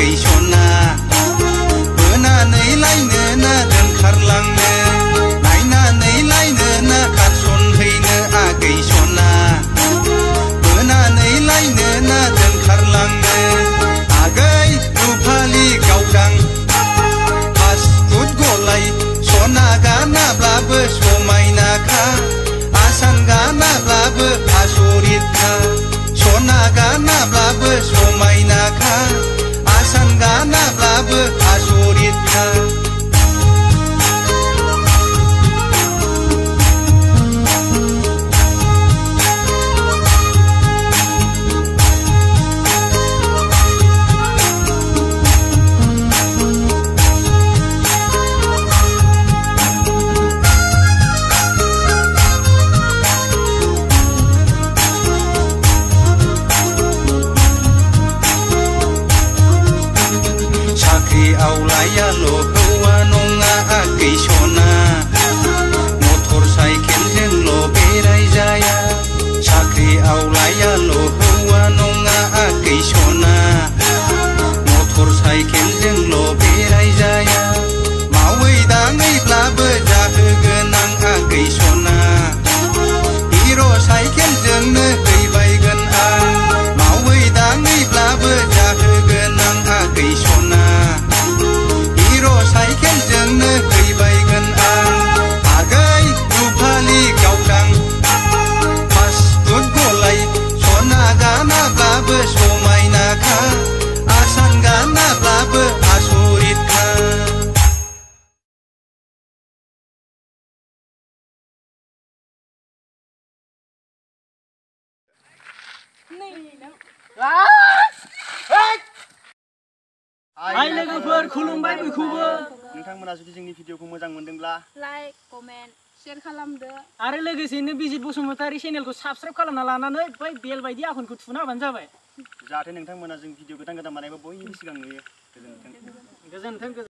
आगै सना बोनानै लायनो ना दोनखारलांनो नायनानै लायनो ना खारसनहैनो आगै सना बोनानै लायनो ना दोनखारलांनो आगै रुफालि गावदां फासफुट गलाय सना गानाब्लाबो समायनाखा आसान गानाब्लाबो आसरितखा सना गानाब्लाबो समायनाखा आसान गानाब्लाबो आसरितखा आवलायाल' हौवा नङा आगै सना मटर साइकेलजोंल' बेरायजाया साख्रि आवलायाल' हौवा नङा आगै सना मटर साइकेलजोंल' बेरायजाया मावै दाङैब्लाबो जाहोगोन आं आगै सना हिर' साइकेलजोंनो हैबायगोन आं मावै दाङैब्लाबो जाहोगोन आं आगै सना साइकेलजोंनो हैबायगोन आं आगै रुफालि गावदां फासफुट गलाय सना गानाब्लाबो समायनाखा आसान गानाब्लाबो आसरितखा हाय लोगोफोर खुलुमबाय बयखौबो नोंथांमोना जुदि जोंनि भिडिअखौ मोजां मोनदोंब्ला लाइक कमेन्ट शेयार खालामदो आरो लोगोसेनो बिजित बसुमतारी चेनेलखौ साबस्क्राइब खालामना लानानै बै बेल बायदि आइकनखौ थुना होबानो जाबाय जाहाथे नोंथांमोना जों भिडिअ गोदान गोदान बानायबा बयनिबो सिगां नुयो गोजोन्थों।